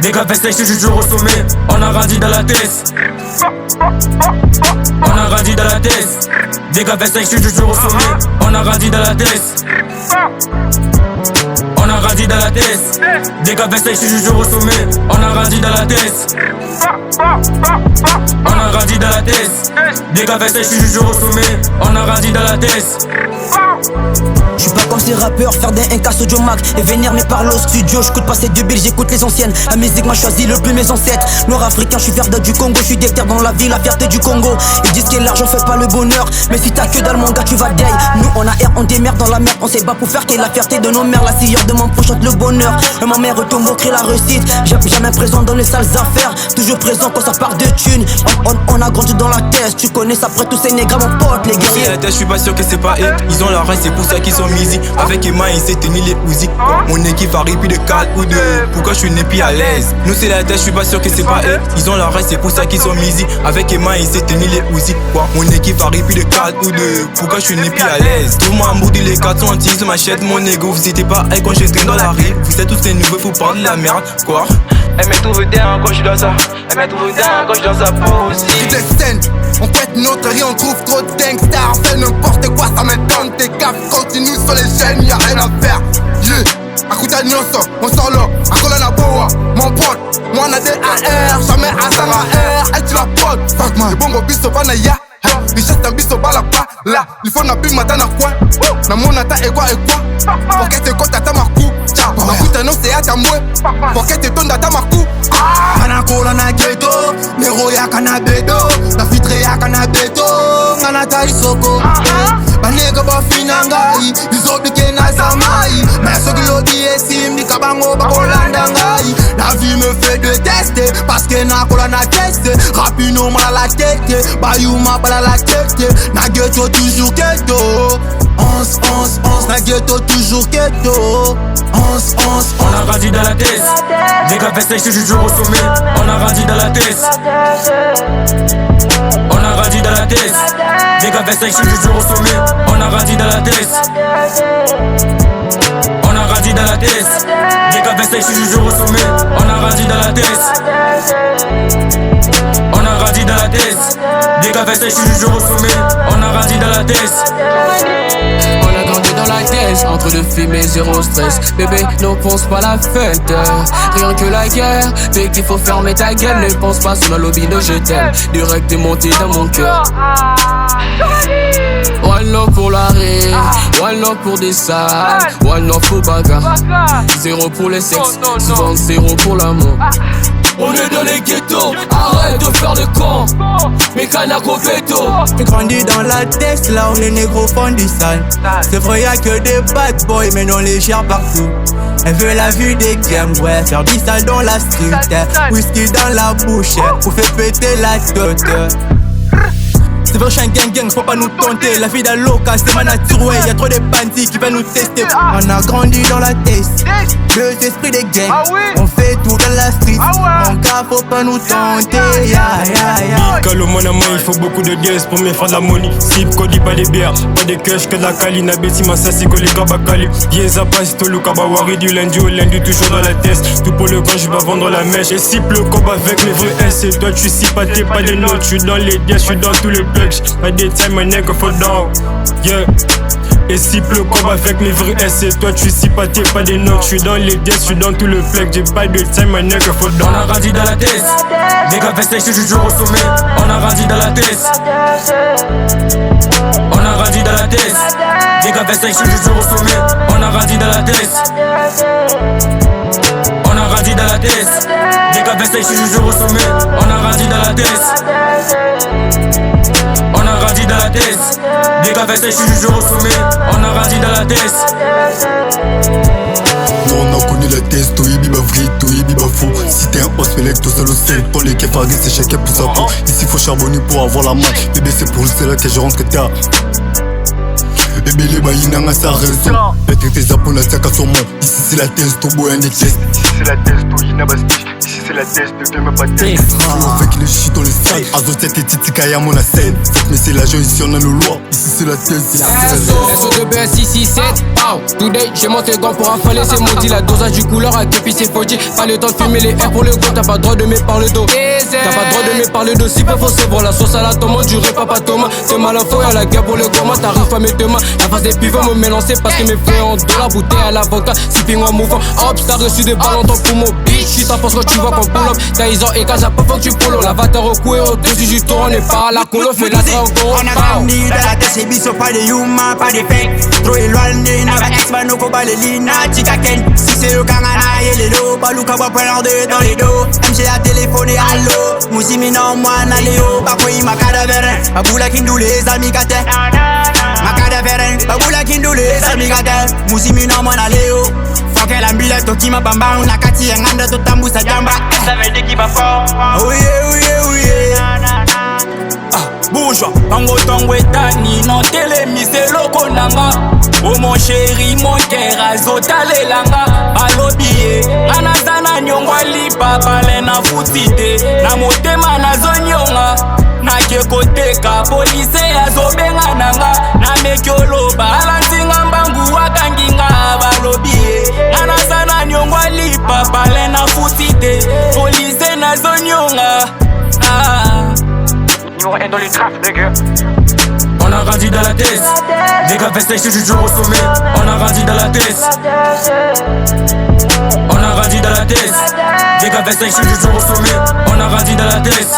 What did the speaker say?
Des gars fait sèche, je suis toujours au sommet. On a grandi dans la tête. On a grandi dans la tête. Des gars fait sèche, je suis toujours au sommet. On a grandi dans la tête. On a grandi dans la tête. Des gars fait sèche, je suis toujours au sommet. On a grandi dans la tête. On a grandi dans la tête. Des gars fait sèche, je suis toujours au sommet. On a grandi dans la tête. J'suis pas comme ces rappeurs, faire des NK Sodio Mac et venir me parler au studio. J'écoute pas ces deux billes, j'écoute les anciennes. La musique m'a choisi le plus mes ancêtres. Noir africain, j'suis vert du Congo. J'suis déter dans la vie, la fierté du Congo. Ils disent que l'argent fait pas le bonheur, mais si t'as que dalle mon gars tu vas day. Nous on a R, on démerde dans la merde. On s'est bat pour faire qu'est la fierté de nos mères. La scieur de mon proche chante le bonheur. Et ma mère retombe au cri la réussite. Jamais présent dans les sales affaires, toujours présent quand ça part de thunes. On a grandi dans la tête, tu connais ça après tous ces nègres mon pote les guerriers. La tête, j'suis pas sûr que c'est pas eux. Ils ont la race, c'est pour ça qu'ils sont misés. Avec Emma, ils s'est tenu les Uzi. Mon équipe varie plus de 4 ou 2. Pourquoi j'suis né puis à l'aise? Nous c'est la tête, j'suis pas sûr que c'est pas eux. Ils ont la race, c'est pour ça qu'ils sont misés. Avec Emma, ils s'est tenu les Uzi. Mon équipe varie plus de 4 ou 2. Pourquoi j'suis né puis à l'aise? Trouve-moi un bout de les 410 sur ma chaîne, mon ego. Vous étiez pas avec quand j'étais dans la rue. Vous êtes tous ces nouveaux, faut parler de la merde, quoi. Elle me trouve bien quand j'suis dans ça. Elle me trouve bien quand j'suis dans sa pose. Des scènes, on pète notre riz, on trouve trop de gangsters. On fait n'importe quoi, ça m'étonne. Tes gaffes continue sur les chaînes, y'a rien à faire. Yeah, Akuta Nyonso, on sort là. Akola na boa, mon pote. Moi on a des AR, jamais à 100 AR. Elle tu la pote, fuck man. Les bongo biso bana ya. Richesse d'un biso bala pas là. Il faut na bim mata na quoi. Na mon ata et quoi. Pour que te compte à ta marcou. Akuta non c'est à ta moué. Pour que te donne à ta marcou. Kanakola na ghetto, Nero ya kanabedo, na fitre ya kanabeto, ngana tai soko. Banega ba finangai, bizobike na samai. Mais ce que l'odi estime, ni kabango ba kolanda ngai. La vie me fait détester, parce que na kola na teste. Rapino mal à la tête, bayuma bala la tête. Na ghetto toujours ghetto. 11, na ghetto toujours ghetto. 11. On a grandi dans la tête. Des gars fait sèche, je suis toujours au sommet. On a grandi dans la tête. On a grandi dans la tête. Des gars fait sèche, je suis toujours au sommet. On a grandi dans la tête. On a grandi dans la tête. Des gars fait sèche, je suis toujours au sommet. On a grandi dans la tête. On a grandi dans la tête. Des gars fait sèche, je suis toujours au sommet. On a grandi dans la tête. On a grandi dans la tête, entre deux films et zéro stress. Bébé, ne pense pas la fête, rien que la guerre. Fait qu'il faut fermer ta gueule, ne pense pas sur le lobby de je t'aime. Direct est monté dans mon cœur. One love pour la rue, one love pour des salles, one love pour bagarre. Zéro pour les sexes, souvent zéro pour l'amour. On est dans les ghettos, arrête de faire le con. Mécanaco Beto. J'ai grandi dans la tête, là on est négro fond du sale. C'est vrai y'a que des bad boys, mais non les gère partout. Elle veut la vue des games, ouais, faire du sale dans la street. Whisky dans la bouche, pour faire péter la tête. C'est vrai, j'suis un gang, faut pas nous tenter. La vie d'un local, c'est ma nature, ouais. Y'a trop de bandits qui veulent nous tester. On a grandi dans la tête, deux esprits des gangs. On fait tout dans la street. Mon gars, faut pas nous tenter. Calo mon amour, il faut beaucoup de dièse pour me faire de la money. Sip, Cody, pas des bières, pas des cash, que de la cali. Nabesi, ma sassi, que les kabakali. Yeza, pas, tout le kabawari. Du lundi au lundi, toujours dans la tête. Tout pour le grand, je vais vendre la mèche. Et sip le cob avec mes vrais S. Et toi, tu sais pas, t'es pas des notes. J'suis dans les dièses, j'suis dans tous les plugs. Pas des time, my nigga, fall down. Yeah. Et si le combat avec mes vrais S. Et toi tu sais pas, t'es pas des notes. J'suis dans les dièses, j'suis dans tout le flex. J'ai pas de time, my nigga, fall down. On a grandi dans la tête. Des gars fait sèche, je suis toujours au sommet. On a grandi dans la tête. On a grandi dans la tête. Des gars fait sèche, je suis toujours au sommet. On a grandi dans la tête. On a grandi dans la tête. Des gars fait sèche, je suis toujours au sommet. On a grandi dans la tête. On a grandi dans la tête. Des gars fait sèche, je suis toujours au sommet. On a grandi dans la tête. On a connu la tête, toi biba vrai, toi biba faux. Si t'es un os, mec, tout seul au sel. Quand les keufs arrivent, c'est chacun pour sa peau. Ici faut charbonner pour avoir la main. Bébé, c'est pour c'est là que je rentre que t'as. Bébé, les baïnas, ça raison. Peut-être tes apôts, la sac à son monde. Ici c'est la thèse, ton beau un des tests. Ici c'est la thèse, toi, il n'a pas de c'est la tête, devient même pas tête. On fait qu'il est shit dans les salles. Azotette et Titika Yamo la scène. Mais c'est l'agent, ici on a nos lois. Ici c'est la tête, ici c'est la SO2BS 667. Today, j'ai monté gants pour affaler, c'est maudit. La dosage du couleur à képi, c'est fauti. Pas le temps de fumer les airs pour le go. T'as pas le droit de me parler d'eau. T'as pas le droit de me parler de si peu faut c'est bon. La sauce à la tomate, du papa Thomas. C'est mal info, y'a la guerre pour le gourmand. T'arrives à mes deux mains. La face des pivots me mélancer parce que mes frères en dollars. Bouteille à l'avocat, sipping en mouvant. Hop, t'as reçu des balles en temps pour mon bitch. Si t'en penses que tu vois qu'on pull up. T'as ils ont et quand j'ai pas faut que tu polo. La vateur au cou et au-dessus du tour. On est pas à la colo, fait la train encore. On a grandi dans la tête, c'est biso, pas de humains, pas de fake. Trop éloigné, n'a pas ex-mano, ko balelina, chica ken. Si c'est le kangana, et les lots, balouka, bois, point deux dans les dos. MG a téléphoné, allo. Mousimi non, moi, naléo. Bakoi, ma cadavère. Baboula kindou, les amis gâtés. Ma cadavère. Baboula kindou, les amis gâtés. Mousimi non, moi, naléo. Fuck l'ambila, toki ma bamba. On a kati, nganda, to tambu, sa jamba. Ça veut dire qu'il va fort. Oh yeah, oh yeah, oh yeah. Bourgeois, tango tango etani non télémisé loko nanga. Oh mon chéri, mon cœur azotale langa. Alobiye, anazana nyongwa lipa pale na futite. Na motema na zonyonga. Na kekoteka, police azobenga nanga. Na mekyoloba, alanzinga mbangu wakanginga. Balobiye, anazana nyongwa lipa pale na futite. Police na zonyonga. Numéro 1 dans les trappes, nigga. On a grandi dans la tête. Des gars festés, je suis toujours au sommet. On a grandi dans la tête. On a grandi dans la tête. Des gars festés, je suis toujours au sommet. On a grandi dans la tête.